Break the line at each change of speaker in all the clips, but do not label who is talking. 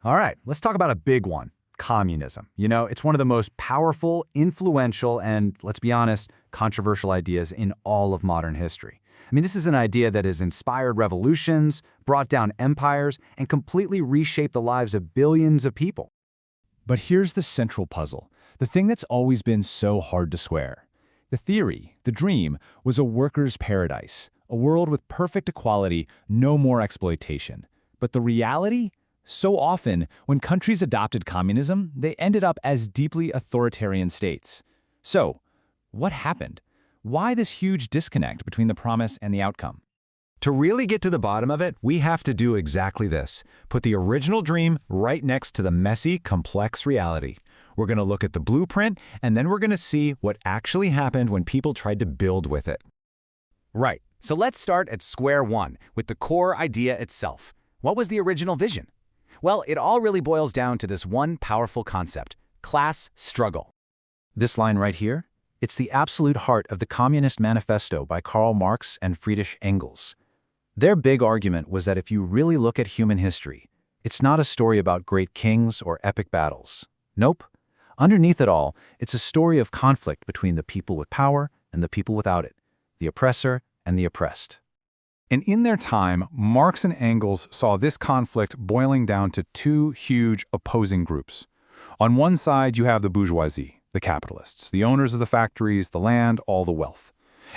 All right, let's talk about a big one, communism. You know, it's one of the most powerful, influential, and, let's be honest, controversial ideas in all of modern history. I mean, this is an idea that has inspired revolutions, brought down empires, and completely reshaped the lives of billions of people.
But here's the central puzzle, the thing that's always been so hard to square. The theory, the dream, was a worker's paradise, a world with perfect equality, no more exploitation. But the reality? So often, when countries adopted communism, they ended up as deeply authoritarian states. So, what happened? Why this huge disconnect between the promise and the outcome?
To really get to the bottom of it, we have to do exactly this. Put the original dream right next to the messy, complex reality. We're going to look at the blueprint, and then we're going to see what actually happened when people tried to build with it. Right. So let's start at square one, with the core idea itself. What was the original vision? Well, it all really boils down to this one powerful concept, class struggle. This line right here, it's the absolute heart of the Communist Manifesto by Karl Marx and Friedrich Engels. Their big argument was that if you really look at human history, it's not a story about great kings or epic battles. Nope. Underneath it all, it's a story of conflict between the people with power and the people without it, the oppressor and the oppressed.
And in their time, Marx and Engels saw this conflict boiling down to two huge opposing groups. On one side, you have the bourgeoisie, the capitalists, the owners of the factories, the land, all the wealth.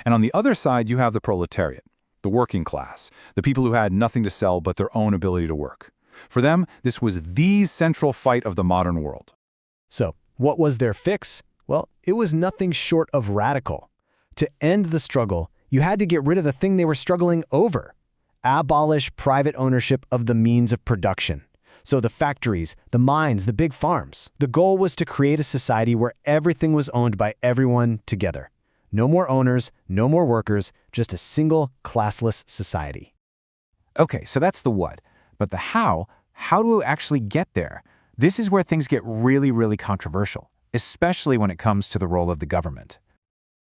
And on the other side, you have the proletariat, the working class, the people who had nothing to sell but their own ability to work. For them, this was the central fight of the modern world.
So, what was their fix? Well, it was nothing short of radical. To end the struggle, you had to get rid of the thing they were struggling over. Abolish private ownership of the means of production. So the factories, the mines, the big farms. The goal was to create a society where everything was owned by everyone together. No more owners, no more workers, just a single classless society.
Okay, so that's the what. But the how do we actually get there? This is where things get really controversial, especially when it comes to the role of the government.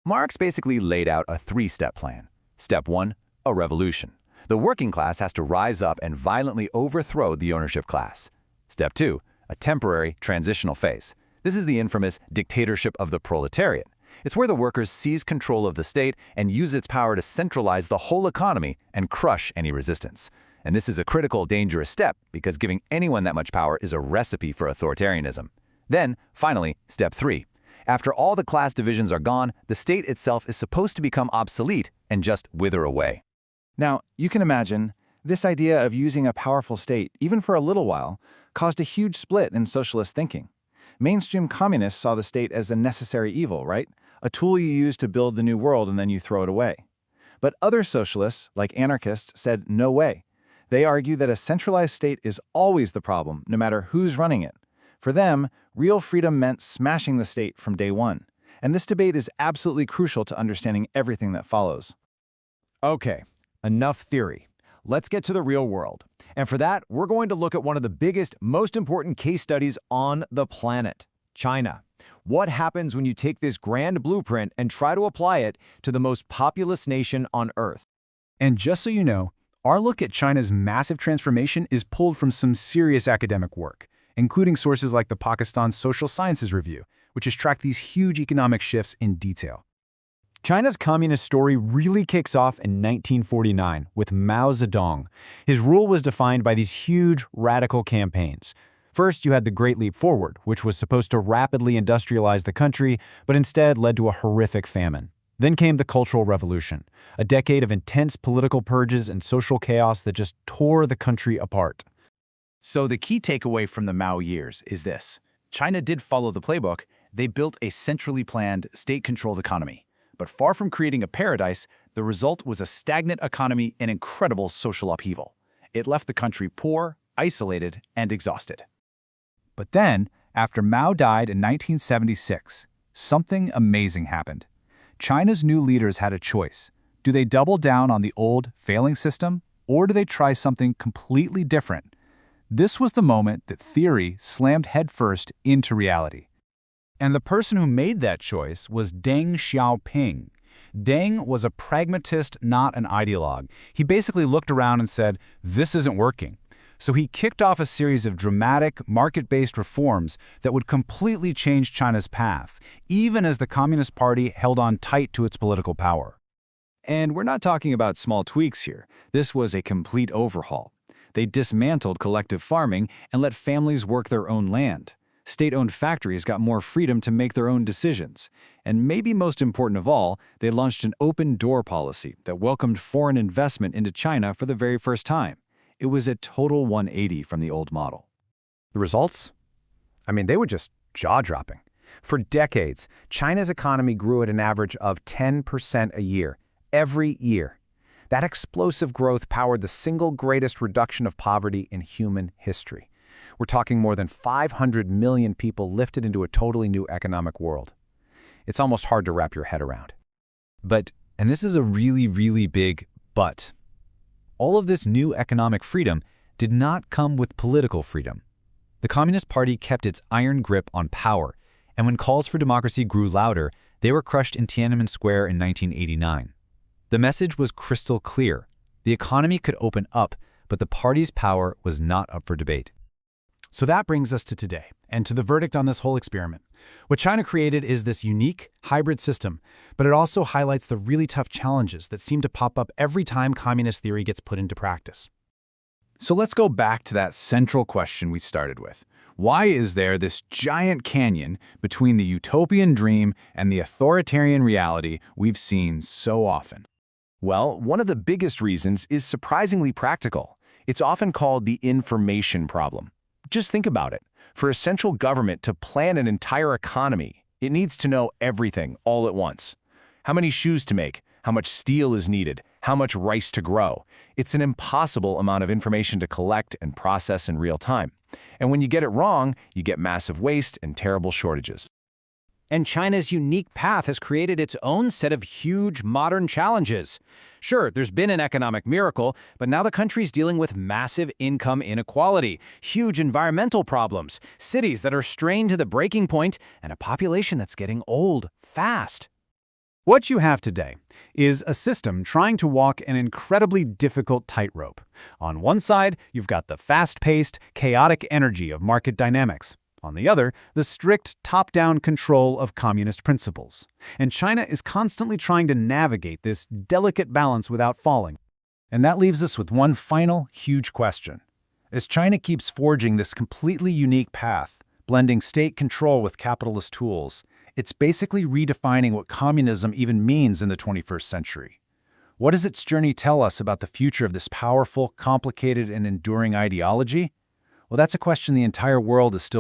Marx basically laid out a three-step plan. Step 1, a revolution. The working class has to rise up and violently overthrow the ownership class. Step 2, a temporary transitional phase. This is the infamous dictatorship of the proletariat. It's where the workers seize control of the state and use its power to centralize the whole economy and crush any resistance. And this is a critical, dangerous step because giving anyone that much power is a recipe for authoritarianism. Then, finally, step 3. After all the class divisions are gone, the state itself is supposed to become obsolete and just wither away.
Now, you can imagine, this idea of using a powerful state, even for a little while, caused a huge split in socialist thinking. Mainstream communists saw the state as a necessary evil, right? A tool you use to build the new world and then you throw it away. But other socialists, like anarchists, said no way. They argue that a centralized state is always the problem, no matter who's running it. For them, real freedom meant smashing the state from day one. And this debate is absolutely crucial to understanding everything that follows.
Okay, enough theory. Let's get to the real world. And for that, we're going to look at one of the biggest, most important case studies on the planet, China. What happens when you take this grand blueprint and try to apply it to the most populous nation on Earth?
And just so you know, our look at China's massive transformation is pulled from some serious academic work, including sources like the Pakistan Social Sciences Review, which has tracked these huge economic shifts in detail.
China's communist story really kicks off in 1949 with Mao Zedong. His rule was defined by these huge, radical campaigns. First, you had the Great Leap Forward, which was supposed to rapidly industrialize the country, but instead led to a horrific famine. Then came the Cultural Revolution, a decade of intense political purges and social chaos that just tore the country apart.
So the key takeaway from the Mao years is this. China did follow the playbook. They built a centrally planned, state-controlled economy. But far from creating a paradise, the result was a stagnant economy and incredible social upheaval. It left the country poor, isolated, and exhausted.
But then, after Mao died in 1976, something amazing happened. China's new leaders had a choice. Do they double down on the old, failing system, or do they try something completely different? This was the moment that theory slammed headfirst into reality.
And the person who made that choice was Deng Xiaoping. Deng was a pragmatist, not an ideologue. He basically looked around and said, "This isn't working."
So he kicked off a series of dramatic, market-based reforms that would completely change China's path, even as the Communist Party held on tight to its political power. And we're not talking about small tweaks here. This was a complete overhaul. They dismantled collective farming and let families work their own land. State-owned factories got more freedom to make their own decisions. And maybe most important of all, they launched an open-door policy that welcomed foreign investment into China for the very first time. It was a total 180 from the old model.
The results? I mean, they were just jaw-dropping. For decades, China's economy grew at an average of 10% a year, every year. That explosive growth powered the single greatest reduction of poverty in human history. We're talking more than 500 million people lifted into a totally new economic world. It's almost hard to wrap your head around.
But, and this is a really, really big but, all of this new economic freedom did not come with political freedom. The Communist Party kept its iron grip on power, and when calls for democracy grew louder, they were crushed in Tiananmen Square in 1989. The message was crystal clear. The economy could open up, but the party's power was not up for debate.
So that brings us to today, and to the verdict on this whole experiment. What China created is this unique, hybrid system, but it also highlights the really tough challenges that seem to pop up every time communist theory gets put into practice. So let's go back to that central question we started with. Why is there this giant canyon between the utopian dream and the authoritarian reality we've seen so often?
Well, one of the biggest reasons is surprisingly practical. It's often called the information problem. Just think about it. For a central government to plan an entire economy, it needs to know everything all at once. How many shoes to make, how much steel is needed, how much rice to grow. It's an impossible amount of information to collect and process in real time. And when you get it wrong, you get massive waste and terrible shortages.
And China's unique path has created its own set of huge modern challenges. Sure, there's been an economic miracle, but now the country's dealing with massive income inequality, huge environmental problems, cities that are strained to the breaking point, and a population that's getting old fast.
What you have today is a system trying to walk an incredibly difficult tightrope. On one side, you've got the fast-paced, chaotic energy of market dynamics. On the other, the strict top-down control of communist principles. And China is constantly trying to navigate this delicate balance without falling. And that leaves us with one final, huge question. As China keeps forging this completely unique path, blending state control with capitalist tools, it's basically redefining what communism even means in the 21st century. What does its journey tell us about the future of this powerful, complicated, and enduring ideology? Well, that's a question the entire world is still